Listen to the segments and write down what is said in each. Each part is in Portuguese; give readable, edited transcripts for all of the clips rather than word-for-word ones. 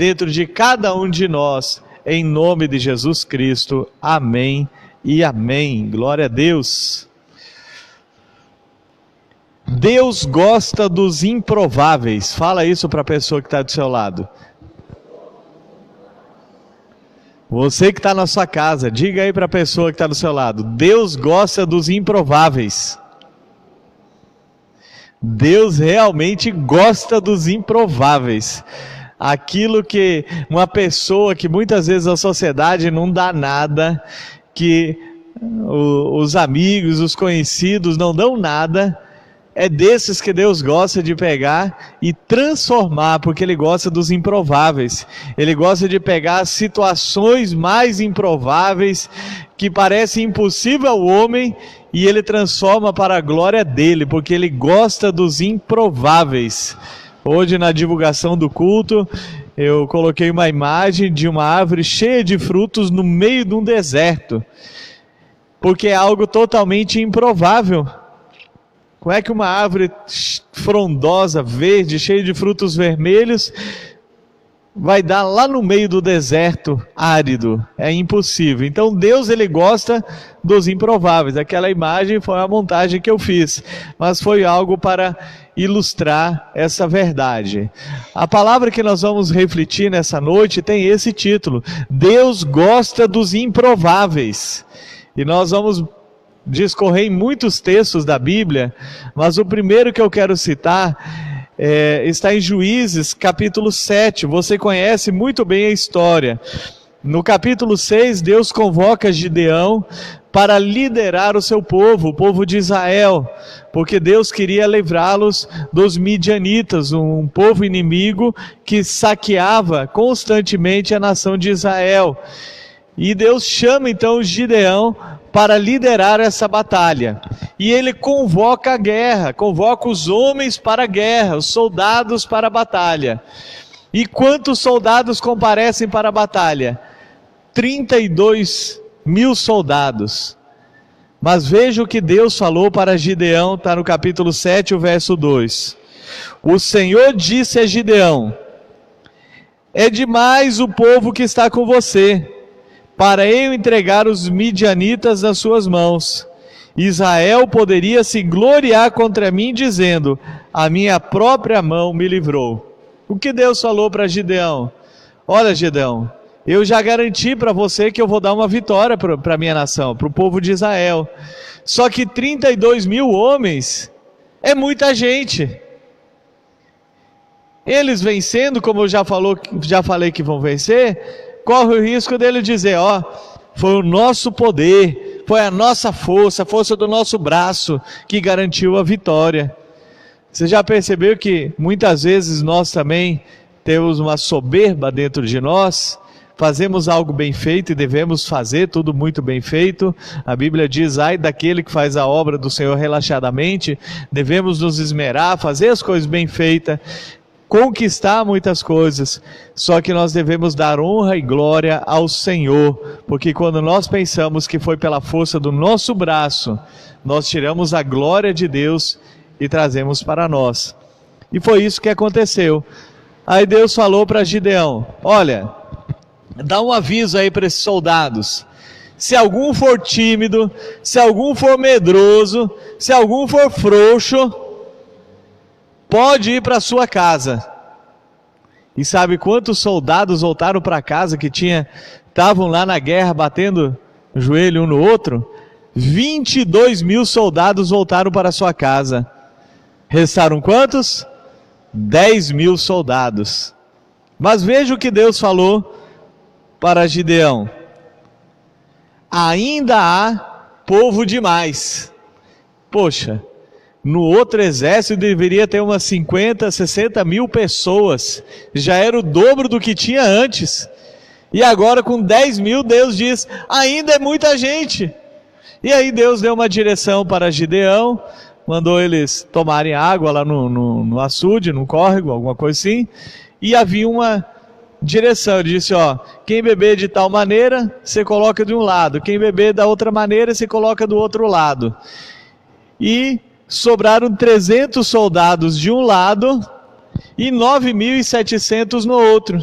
dentro de cada um de nós, em nome de Jesus Cristo. Amém e amém. Glória a Deus. Deus gosta dos improváveis. Fala isso para a pessoa que está do seu lado. Você que está na sua casa, diga aí para a pessoa que está do seu lado: Deus gosta dos improváveis. Deus realmente gosta dos improváveis. Aquilo que uma pessoa que muitas vezes a sociedade não dá nada, que os amigos, os conhecidos não dão nada, é desses que Deus gosta de pegar e transformar, porque Ele gosta dos improváveis. Ele gosta de pegar situações mais improváveis, que parecem impossível ao homem, e Ele transforma para a glória dEle, porque Ele gosta dos improváveis. Hoje, na divulgação do culto, eu coloquei uma imagem de uma árvore cheia de frutos no meio de um deserto, porque é algo totalmente improvável. Como é que uma árvore frondosa, verde, cheia de frutos vermelhos, vai dar lá no meio do deserto árido? É impossível. Então Deus, Ele gosta dos improváveis. Aquela imagem foi uma montagem que eu fiz, mas foi algo para ilustrar essa verdade. A palavra que nós vamos refletir nessa noite tem esse título: Deus gosta dos improváveis. E nós vamos discorrer em muitos textos da Bíblia, mas o primeiro que eu quero citar está em Juízes, capítulo 7. Você conhece muito bem a história. No capítulo 6, Deus convoca Gideão para liderar o seu povo, o povo de Israel, porque Deus queria livrá-los dos midianitas, um povo inimigo que saqueava constantemente a nação de Israel. E Deus chama então Gideão para liderar essa batalha. E ele convoca a guerra, convoca os homens para a guerra, os soldados para a batalha. E quantos soldados comparecem para a batalha? 32 mil soldados. Mas veja o que Deus falou para Gideão, está no capítulo 7, o verso 2. O Senhor disse a Gideão: é demais o povo que está com você, para eu entregar os midianitas nas suas mãos. Israel poderia se gloriar contra mim, dizendo: a minha própria mão me livrou. O que Deus falou para Gideão? Olha, Gideão, eu já garanti para você que eu vou dar uma vitória para a minha nação, para o povo de Israel. Só que 32 mil homens é muita gente. Eles vencendo, como eu já falei que vão vencer, corre o risco dele dizer: ó, foi o nosso poder, foi a nossa força, a força do nosso braço que garantiu a vitória. Você já percebeu que muitas vezes nós também temos uma soberba dentro de nós? Fazemos algo bem feito e devemos fazer tudo muito bem feito. A Bíblia diz: ai daquele que faz a obra do Senhor relaxadamente. Devemos nos esmerar, fazer as coisas bem feitas, conquistar muitas coisas, só que nós devemos dar honra e glória ao Senhor, porque quando nós pensamos que foi pela força do nosso braço, nós tiramos a glória de Deus e trazemos para nós. E foi isso que aconteceu. Aí Deus falou para Gideão: olha, dá um aviso aí para esses soldados. Se algum for tímido, se algum for medroso, se algum for frouxo, pode ir para sua casa. E sabe quantos soldados voltaram para casa que estavam lá na guerra batendo o joelho um no outro? 22 mil soldados voltaram para sua casa. Restaram quantos? 10 mil soldados. Mas veja o que Deus falou para Gideão: ainda há povo demais. Poxa, no outro exército deveria ter umas 50, 60 mil pessoas. Já era o dobro do que tinha antes. E agora com 10 mil, Deus diz: ainda é muita gente. E aí Deus deu uma direção para Gideão, mandou eles tomarem água lá no açude, no córrego, alguma coisa assim. E havia uma direção. Ele disse: ó, quem beber de tal maneira, você coloca de um lado. Quem beber da outra maneira, você coloca do outro lado. E sobraram 300 soldados de um lado e 9.700 no outro.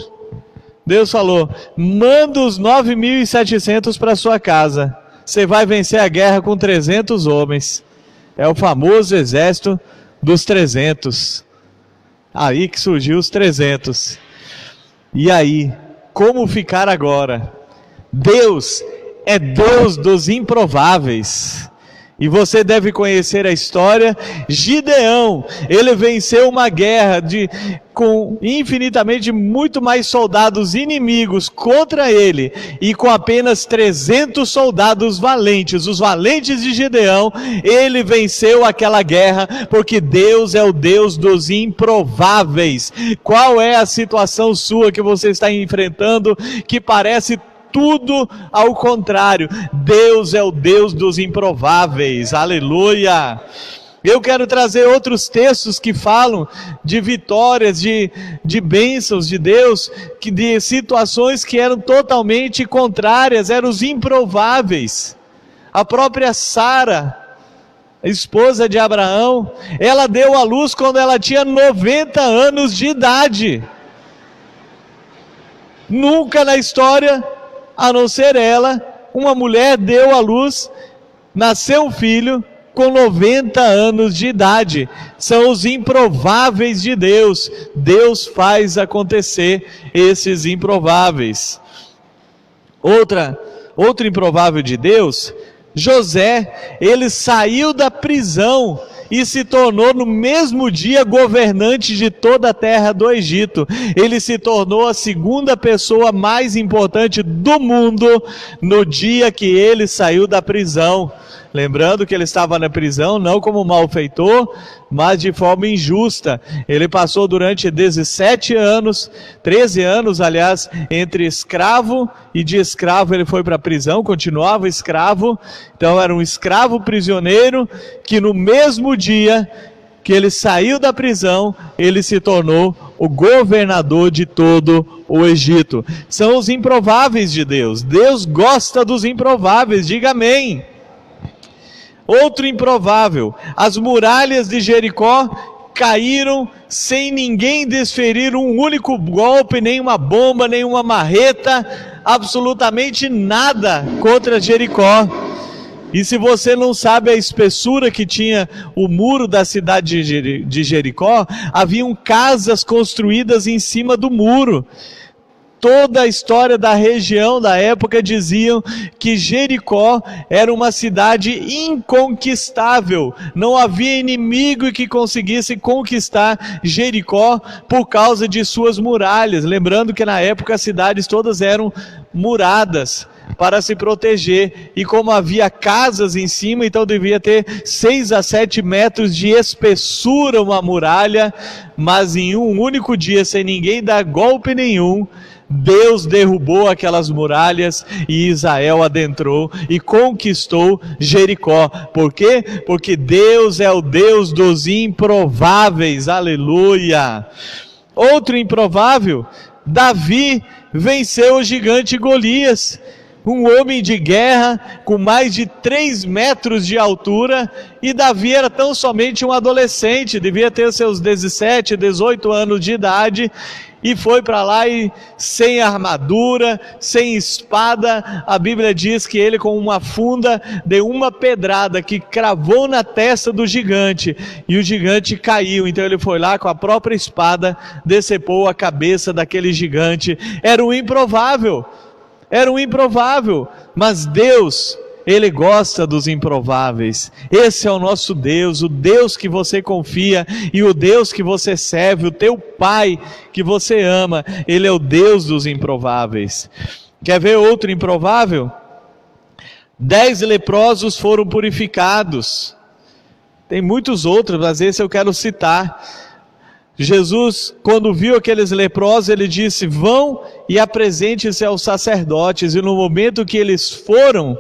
Deus falou: manda os 9.700 para sua casa, você vai vencer a guerra com 300 homens. É o famoso exército dos 300. Aí que surgiu os 300. E aí, como ficar agora? Deus é Deus dos improváveis. E você deve conhecer a história. Gideão, ele venceu uma guerra com infinitamente muito mais soldados inimigos contra ele, e com apenas 300 soldados valentes, os valentes de Gideão, ele venceu aquela guerra, porque Deus é o Deus dos improváveis. Qual é a situação sua que você está enfrentando, que parece tudo ao contrário? Deus é o Deus dos improváveis, aleluia. Eu quero trazer outros textos que falam de vitórias, de bênçãos de Deus, de situações que eram totalmente contrárias, eram os improváveis. A própria Sara, a esposa de Abraão, ela deu à luz quando ela tinha 90 anos de idade. Nunca na história, a não ser ela, uma mulher deu à luz, nasceu um filho com 90 anos de idade. São os improváveis de Deus. Deus faz acontecer esses improváveis. Outro improvável de Deus, José, ele saiu da prisão e se tornou no mesmo dia governante de toda a terra do Egito. Ele se tornou a segunda pessoa mais importante do mundo no dia que ele saiu da prisão. Lembrando que ele estava na prisão não como malfeitor, mas de forma injusta. Ele passou durante 17 anos, 13 anos aliás, entre escravo e de escravo ele foi para a prisão, continuava escravo. Então era um escravo prisioneiro que no mesmo dia que ele saiu da prisão, ele se tornou o governador de todo o Egito. São os improváveis de Deus. Deus gosta dos improváveis, diga amém. Outro improvável, as muralhas de Jericó caíram sem ninguém desferir um único golpe, nem uma bomba, nem uma marreta, absolutamente nada contra Jericó. E se você não sabe a espessura que tinha o muro da cidade de Jericó, haviam casas construídas em cima do muro. Toda a história da região da época diziam que Jericó era uma cidade inconquistável. Não havia inimigo que conseguisse conquistar Jericó por causa de suas muralhas. Lembrando que na época as cidades todas eram muradas para se proteger. E como havia casas em cima, então devia ter 6 a 7 metros de espessura uma muralha. Mas em um único dia, sem ninguém dar golpe nenhum, Deus derrubou aquelas muralhas e Israel adentrou e conquistou Jericó. Por quê? Porque Deus é o Deus dos improváveis, aleluia. Outro improvável, Davi venceu o gigante Golias, um homem de guerra com mais de 3 metros de altura, e Davi era tão somente um adolescente, devia ter seus 17, 18 anos de idade, e foi para lá e sem armadura, sem espada. A Bíblia diz que ele com uma funda deu uma pedrada que cravou na testa do gigante, e o gigante caiu. Então ele foi lá com a própria espada, decepou a cabeça daquele gigante. Era um improvável, mas Deus, Ele gosta dos improváveis. Esse é o nosso Deus, o Deus que você confia e o Deus que você serve, o teu Pai que você ama. Ele é o Deus dos improváveis. Quer ver outro improvável? 10 leprosos foram purificados. Tem muitos outros, mas esse eu quero citar. Jesus, quando viu aqueles leprosos, ele disse: vão e apresentem-se aos sacerdotes. E no momento que eles foram,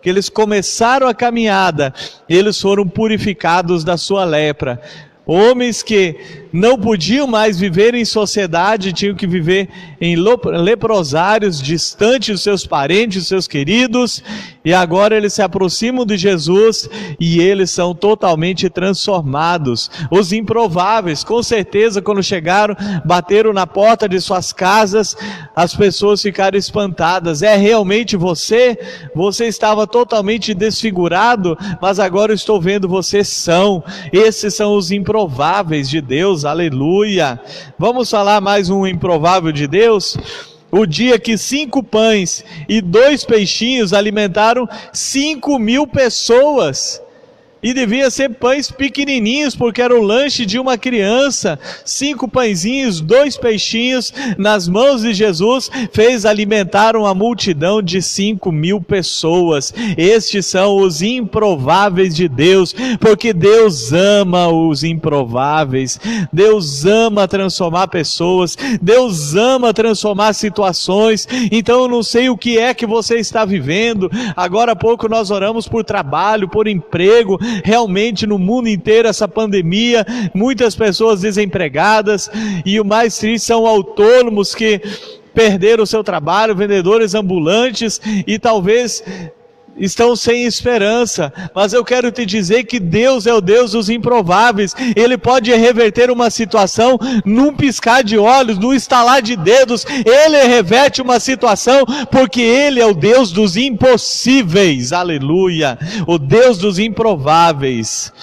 que eles começaram a caminhada, eles foram purificados da sua lepra. Homens que não podiam mais viver em sociedade, tinham que viver em leprosários, distantes dos seus parentes, dos seus queridos, e agora eles se aproximam de Jesus e eles são totalmente transformados. Os improváveis, com certeza, quando chegaram, bateram na porta de suas casas, as pessoas ficaram espantadas. É realmente você? Você estava totalmente desfigurado, mas agora eu estou vendo você são. Esses são os improváveis de Deus, aleluia. Vamos falar mais um improvável de Deus? O dia que 5 pães e 2 peixinhos alimentaram 5.000 pessoas. E devia ser pães pequenininhos, porque era o lanche de uma criança. 5 pãezinhos, 2 peixinhos, nas mãos de Jesus, fez alimentar uma multidão de 5.000 pessoas. Estes são os improváveis de Deus, porque Deus ama os improváveis. Deus ama transformar pessoas. Deus ama transformar situações. Então eu não sei o que é que você está vivendo. Agora há pouco nós oramos por trabalho, por emprego. Realmente no mundo inteiro essa pandemia, muitas pessoas desempregadas, e o mais triste são autônomos que perderam o seu trabalho, vendedores ambulantes, e talvez estão sem esperança. Mas eu quero te dizer que Deus é o Deus dos improváveis. Ele pode reverter uma situação num piscar de olhos, num estalar de dedos. Ele reverte uma situação, porque Ele é o Deus dos impossíveis, aleluia, o Deus dos improváveis.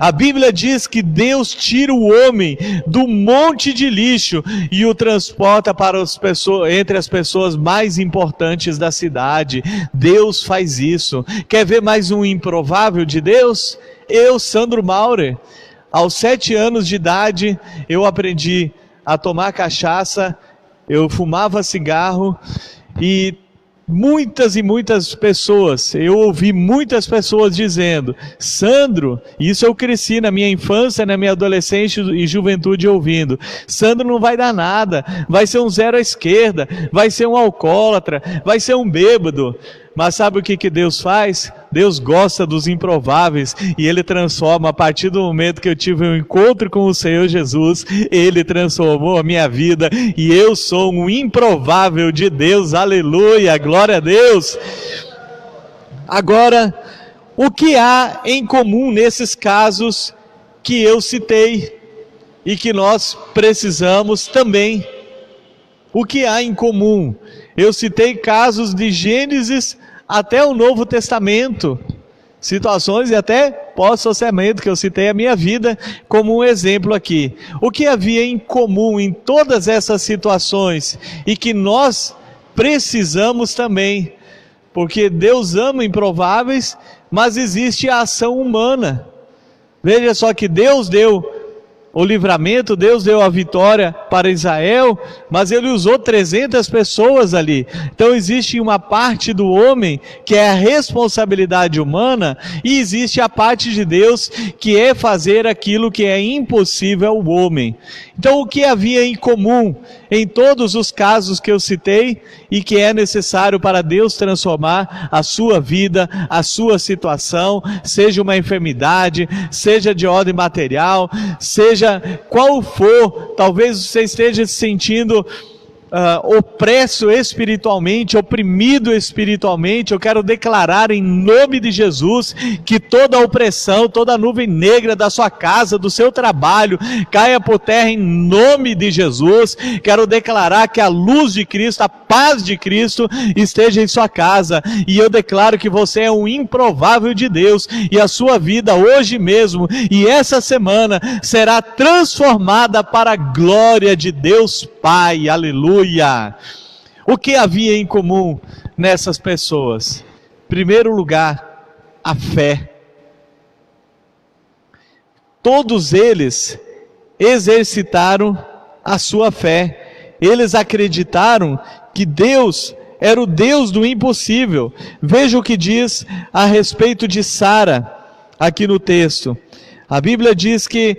A Bíblia diz que Deus tira o homem do monte de lixo e o transporta para entre as pessoas mais importantes da cidade. Deus faz isso. Quer ver mais um improvável de Deus? Eu, Sandro Maurer, aos 7 anos de idade, eu aprendi a tomar cachaça, eu fumava cigarro e muitas pessoas, eu ouvi muitas pessoas dizendo: Sandro, isso eu cresci na minha infância, na minha adolescência e juventude ouvindo, Sandro não vai dar nada, vai ser um zero à esquerda, vai ser um alcoólatra, vai ser um bêbado. Mas sabe o que Deus faz? Deus gosta dos improváveis e Ele transforma. A partir do momento que eu tive um encontro com o Senhor Jesus, Ele transformou a minha vida e eu sou um improvável de Deus, aleluia, glória a Deus. Agora, o que há em comum nesses casos que eu citei e que nós precisamos também? O que há em comum? Eu citei casos de Gênesis até o Novo Testamento, situações e até pós-sociamento, que eu citei a minha vida como um exemplo aqui. O que havia em comum em todas essas situações e que nós precisamos também, porque Deus ama improváveis, mas existe a ação humana. Veja só que Deus deu o livramento, Deus deu a vitória para Israel, mas Ele usou 300 pessoas ali. Então existe uma parte do homem que é a responsabilidade humana, e existe a parte de Deus que é fazer aquilo que é impossível ao homem. Então o que havia em comum em todos os casos que eu citei e que é necessário para Deus transformar a sua vida, a sua situação, seja uma enfermidade, seja de ordem material, seja qual for, talvez você esteja se sentindo opresso espiritualmente, oprimido espiritualmente. Eu quero declarar em nome de Jesus que toda opressão, toda nuvem negra da sua casa, do seu trabalho, caia por terra em nome de Jesus. Quero declarar que a luz de Cristo, a paz de Cristo esteja em sua casa, e eu declaro que você é um improvável de Deus, e a sua vida hoje mesmo e essa semana será transformada para a glória de Deus Pai, aleluia. O que havia em comum nessas pessoas? Em primeiro lugar, a fé. Todos eles exercitaram a sua fé. Eles acreditaram que Deus era o Deus do impossível. Veja o que diz a respeito de Sara aqui no texto. A Bíblia diz que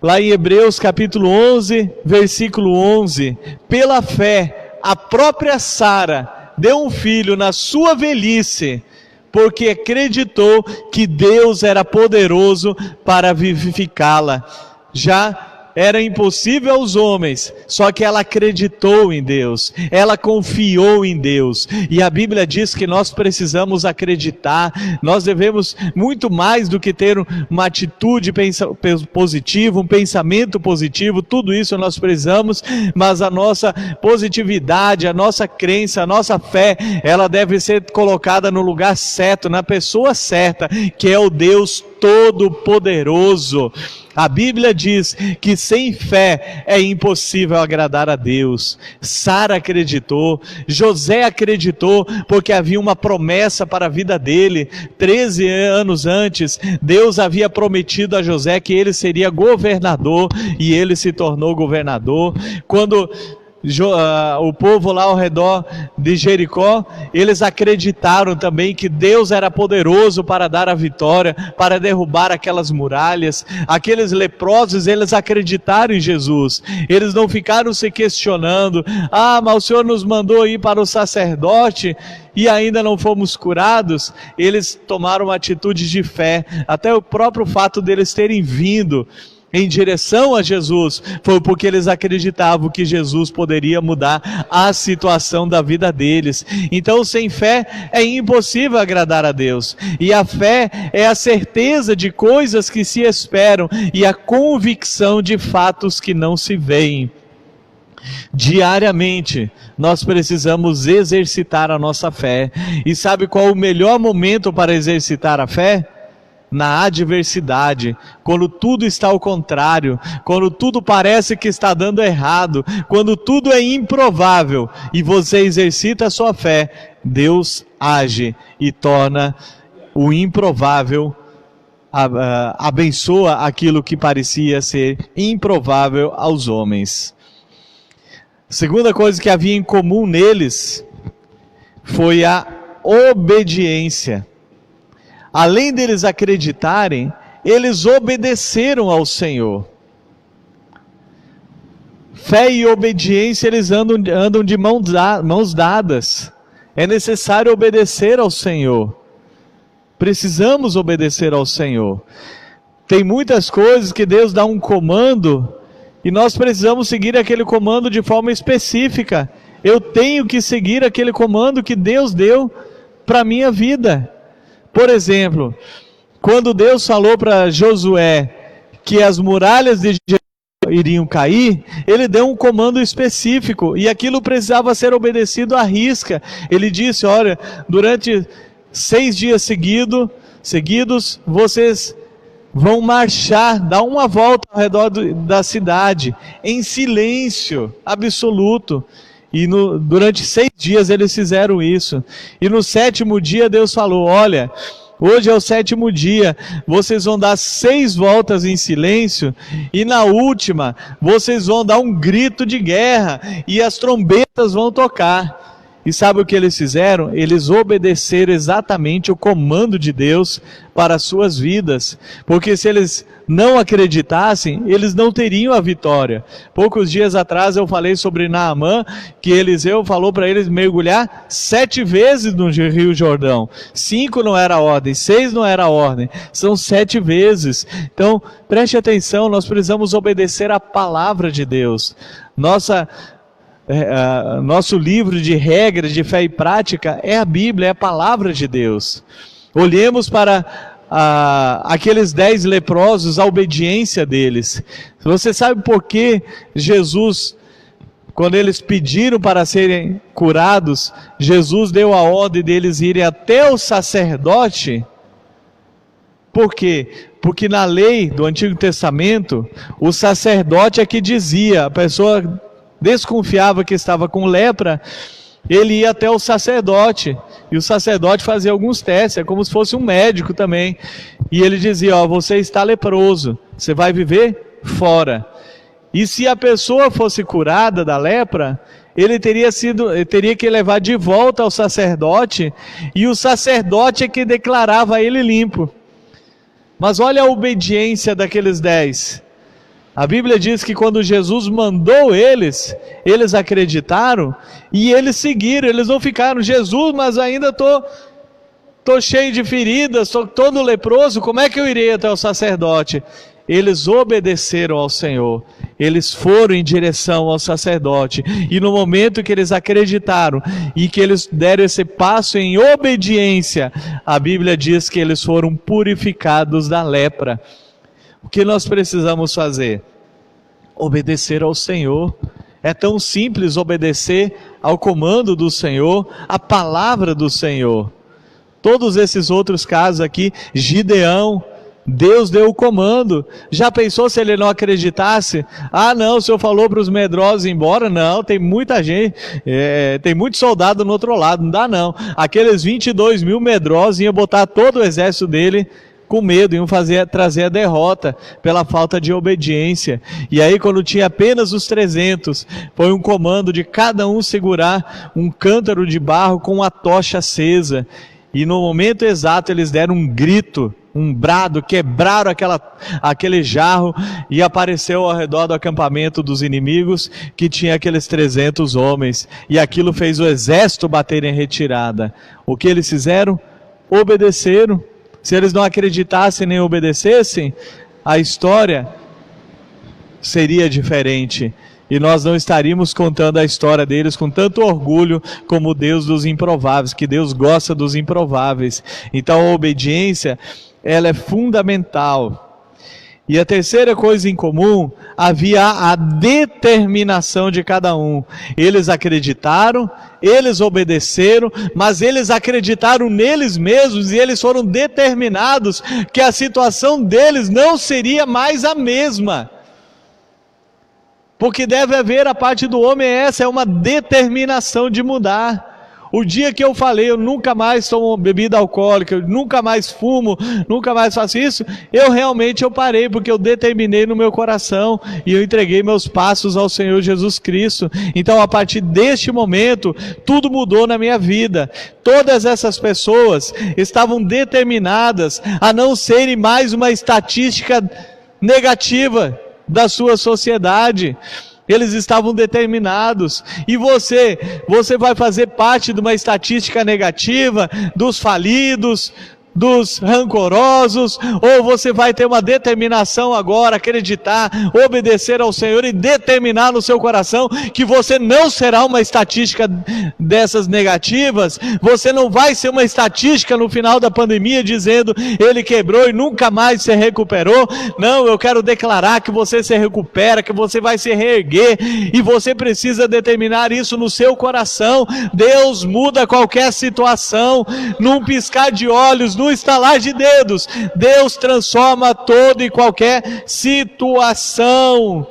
lá em Hebreus capítulo 11, versículo 11, pela fé, a própria Sara deu um filho na sua velhice, porque acreditou que Deus era poderoso para vivificá-la. Já era impossível aos homens, só que ela acreditou em Deus, ela confiou em Deus, e a Bíblia diz que nós precisamos acreditar, nós devemos muito mais do que ter uma atitude positiva, um pensamento positivo, tudo isso nós precisamos, mas a nossa positividade, a nossa crença, a nossa fé, ela deve ser colocada no lugar certo, na pessoa certa, que é o Deus Todo-Poderoso. A Bíblia diz que sem fé é impossível agradar a Deus. Sara acreditou, José acreditou, porque havia uma promessa para a vida dele. 13 anos antes, Deus havia prometido a José que ele seria governador, e ele se tornou governador. Quando o povo lá ao redor de Jericó, eles acreditaram também que Deus era poderoso para dar a vitória, para derrubar aquelas muralhas. Aqueles leprosos, eles acreditaram em Jesus, eles não ficaram se questionando: mas o Senhor nos mandou ir para o sacerdote e ainda não fomos curados. Eles tomaram uma atitude de fé. Até o próprio fato deles terem vindo em direção a Jesus foi porque eles acreditavam que Jesus poderia mudar a situação da vida deles. Então, sem fé é impossível agradar a Deus, e a fé é a certeza de coisas que se esperam e a convicção de fatos que não se veem. Diariamente nós precisamos exercitar a nossa fé. E sabe qual é o melhor momento para exercitar a fé? Na adversidade, quando tudo está ao contrário, quando tudo parece que está dando errado, quando tudo é improvável e você exercita a sua fé, Deus age e torna o improvável, abençoa aquilo que parecia ser improvável aos homens. Segunda coisa que havia em comum neles foi a obediência. Além deles acreditarem, eles obedeceram ao Senhor. Fé e obediência, eles andam de mãos dadas. É necessário obedecer ao Senhor. Precisamos obedecer ao Senhor. Tem muitas coisas que Deus dá um comando e nós precisamos seguir aquele comando de forma específica. Eu tenho que seguir aquele comando que Deus deu para a minha vida. Por exemplo, quando Deus falou para Josué que as muralhas de Jericó iriam cair, ele deu um comando específico, e aquilo precisava ser obedecido à risca. Ele disse: olha, durante 6 dias seguidos, vocês vão marchar, dar uma volta ao redor da cidade, em silêncio absoluto. E durante 6 dias eles fizeram isso. E no 7º dia Deus falou: olha, hoje é o 7º dia, vocês vão dar 6 voltas em silêncio, e na última vocês vão dar um grito de guerra, e as trombetas vão tocar. E sabe o que eles fizeram? Eles obedeceram exatamente o comando de Deus para as suas vidas, porque se eles não acreditassem, eles não teriam a vitória. Poucos dias atrás eu falei sobre Naamã, que Eliseu falou para eles mergulhar 7 vezes no Rio Jordão. 5 não era ordem, 6 não era ordem, são 7 vezes. Então preste atenção, nós precisamos obedecer a palavra de Deus. Nosso livro de regras de fé e prática é a Bíblia, é a palavra de Deus. Olhemos para aqueles 10 leprosos, a obediência deles. Você sabe por que Jesus, quando eles pediram para serem curados, Jesus deu a ordem deles irem até o sacerdote? Por quê? Porque na lei do Antigo Testamento, o sacerdote é que dizia, a pessoa desconfiava que estava com lepra, ele ia até o sacerdote, e o sacerdote fazia alguns testes, é como se fosse um médico também, e ele dizia: ó, você está leproso, você vai viver fora. E se a pessoa fosse curada da lepra, ele teria que levar de volta ao sacerdote, e o sacerdote é que declarava ele limpo. Mas olha a obediência daqueles 10. A Bíblia diz que quando Jesus mandou eles acreditaram e eles seguiram. Eles não ficaram: Jesus, mas ainda estou cheio de feridas, estou todo leproso, como é que eu irei até o sacerdote? eles obedeceram ao Senhor, eles foram em direção ao sacerdote, e no momento que eles acreditaram e que eles deram esse passo em obediência, a Bíblia diz que eles foram purificados da lepra. O que nós precisamos fazer? Obedecer ao Senhor. É tão simples obedecer ao comando do Senhor, à palavra do Senhor. Todos esses outros casos aqui, Gideão, Deus deu o comando. Já pensou se ele não acreditasse? Ah não, o Senhor falou para os medrosos ir embora? Não, tem muita gente, tem muito soldado no outro lado, não dá não. Aqueles 22 mil medrosos iam botar todo o exército dele com medo, iam trazer a derrota pela falta de obediência. E aí quando tinha apenas os 300, foi um comando de cada um segurar um cântaro de barro com uma tocha acesa. E no momento exato eles deram um grito, um brado, quebraram aquele jarro e apareceu ao redor do acampamento dos inimigos que tinha aqueles 300 homens. E aquilo fez o exército bater em retirada. O que eles fizeram? Obedeceram. Se eles não acreditassem nem obedecessem, a história seria diferente. E nós não estaríamos contando a história deles com tanto orgulho como o Deus dos improváveis, que Deus gosta dos improváveis. Então a obediência, ela é fundamental. E a terceira coisa em comum, havia a determinação de cada um. Eles acreditaram, eles obedeceram, mas eles acreditaram neles mesmos e eles foram determinados que a situação deles não seria mais a mesma. Porque deve haver a parte do homem, essa é uma determinação de mudar. O dia que eu falei, eu nunca mais tomo bebida alcoólica, eu nunca mais fumo, nunca mais faço isso, eu parei, porque eu determinei no meu coração, e eu entreguei meus passos ao Senhor Jesus Cristo. Então a partir deste momento, tudo mudou na minha vida. Todas essas pessoas estavam determinadas a não serem mais uma estatística negativa da sua sociedade. Eles estavam determinados. E você vai fazer parte de uma estatística negativa dos falidos, dos rancorosos, ou você vai ter uma determinação agora, acreditar, obedecer ao Senhor e determinar no seu coração que você não será uma estatística dessas negativas. Você não vai ser uma estatística no final da pandemia dizendo ele quebrou e nunca mais se recuperou. Não, eu quero declarar que você se recupera, que você vai se reerguer, e você precisa determinar isso no seu coração. Deus muda qualquer situação num piscar de olhos, no estalar de dedos. Deus transforma toda e qualquer situação.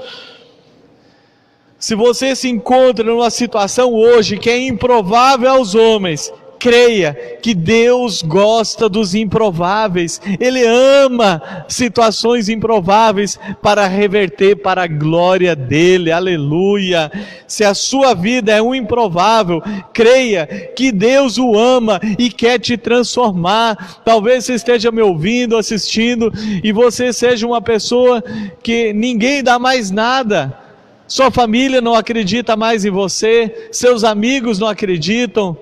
Se você se encontra numa situação hoje que é improvável aos homens, creia que Deus gosta dos improváveis. Ele ama situações improváveis para reverter para a glória dele. Aleluia! Se a sua vida é um improvável, creia que Deus o ama e quer te transformar. Talvez você esteja me ouvindo, assistindo, e você seja uma pessoa que ninguém dá mais nada. Sua família não acredita mais em você, seus amigos não acreditam.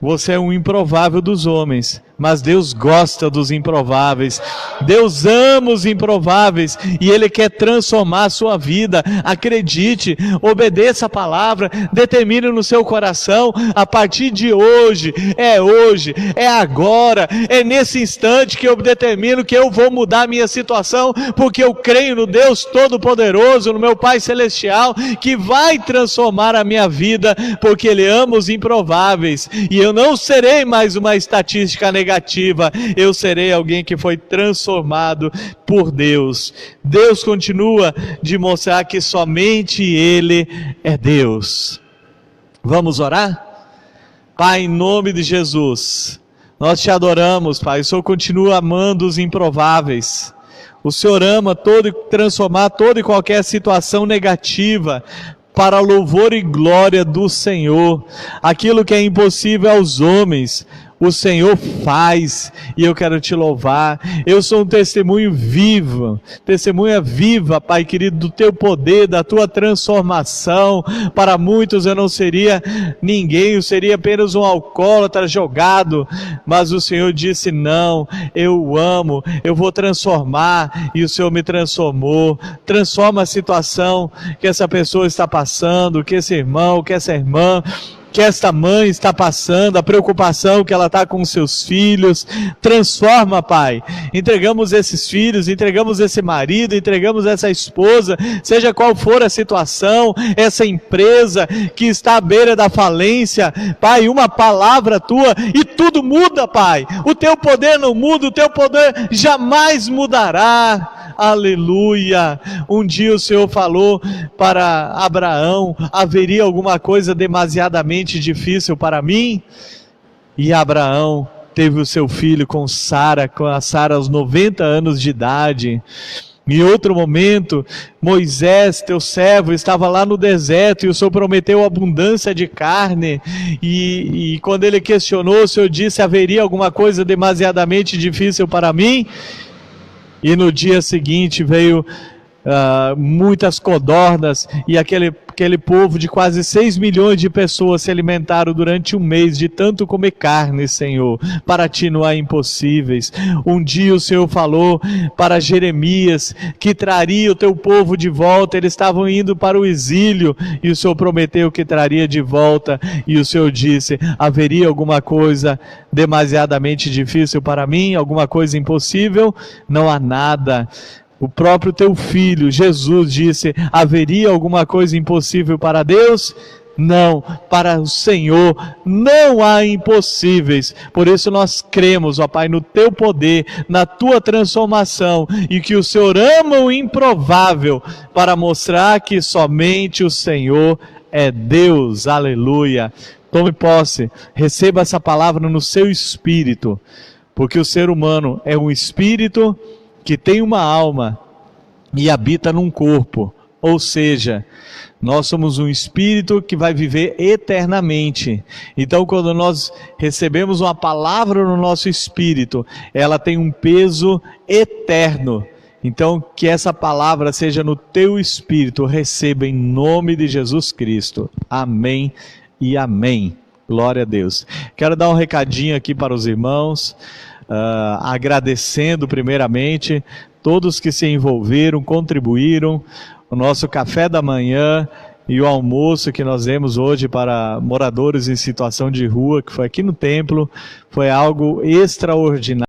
Você é um improvável dos homens, mas Deus gosta dos improváveis. Deus ama os improváveis e Ele quer transformar a sua vida. Acredite, obedeça a palavra, determine no seu coração, a partir de hoje, é agora, é nesse instante que eu determino que eu vou mudar a minha situação, porque eu creio no Deus Todo-Poderoso, no meu Pai Celestial, que vai transformar a minha vida, porque Ele ama os improváveis, e eu não serei mais uma estatística negativa, eu serei alguém que foi transformado por Deus. Deus continua de mostrar que somente Ele é Deus. Vamos orar? Pai, em nome de Jesus, nós te adoramos, Pai. O Senhor continua amando os improváveis. O Senhor ama transformar toda e qualquer situação negativa para louvor e glória do Senhor. Aquilo que é impossível aos homens, o Senhor faz, e eu quero te louvar. Eu sou um testemunho vivo, testemunha viva, Pai querido, do teu poder, da tua transformação. Para muitos eu não seria ninguém, eu seria apenas um alcoólatra jogado, mas o Senhor disse: não, eu amo, eu vou transformar, e o Senhor me transformou. Transforma a situação que essa pessoa está passando, que esse irmão, que essa irmã, que esta mãe está passando, a preocupação que ela está com seus filhos. Transforma, Pai. Entregamos esses filhos, entregamos esse marido, entregamos essa esposa, seja qual for a situação, essa empresa que está à beira da falência, Pai, uma palavra tua e tudo muda, Pai. O teu poder não muda, o teu poder jamais mudará. Aleluia. Um dia o Senhor falou para Abraão: haveria alguma coisa demasiadamente difícil para mim? E Abraão teve o seu filho com a Sara aos 90 anos de idade. Em outro momento, Moisés, teu servo, estava lá no deserto e o Senhor prometeu abundância de carne, e quando ele questionou, o Senhor disse: haveria alguma coisa demasiadamente difícil para mim? E no dia seguinte veio muitas codornas, e aquele povo de quase 6 milhões de pessoas se alimentaram durante um mês de tanto comer carne, Senhor. Para ti não há impossíveis. Um dia o Senhor falou para Jeremias que traria o teu povo de volta. Eles estavam indo para o exílio, e o Senhor prometeu que traria de volta, e o Senhor disse: haveria alguma coisa demasiadamente difícil para mim? Alguma coisa impossível? Não há nada. O próprio teu filho, Jesus, disse: haveria alguma coisa impossível para Deus? Não, para o Senhor não há impossíveis. Por isso nós cremos, ó Pai, no teu poder, na tua transformação, e que o Senhor ama o improvável para mostrar que somente o Senhor é Deus. Aleluia. Tome posse, receba essa palavra no seu espírito, porque o ser humano é um espírito que tem uma alma e habita num corpo. Ou seja, nós somos um espírito que vai viver eternamente. Então, quando nós recebemos uma palavra no nosso espírito, ela tem um peso eterno. Então, que essa palavra seja no teu espírito. Receba em nome de Jesus Cristo. Amém e amém. Glória a Deus. Quero dar um recadinho aqui para os irmãos, agradecendo primeiramente todos que se envolveram, contribuíram. O nosso café da manhã e o almoço que nós demos hoje para moradores em situação de rua, que foi aqui no templo, foi algo extraordinário.